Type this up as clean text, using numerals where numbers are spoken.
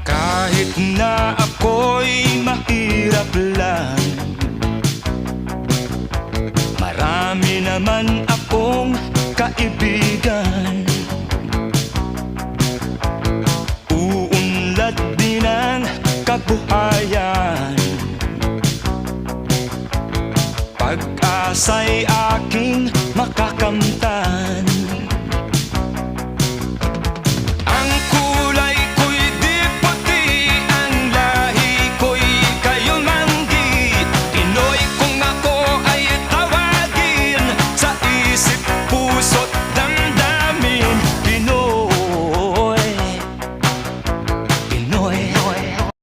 Kahit na ako'y mahirap lang, marami naman akong kaibigan. Uunlad din ang kabuhayan, pag-asa'y aking makakamtan.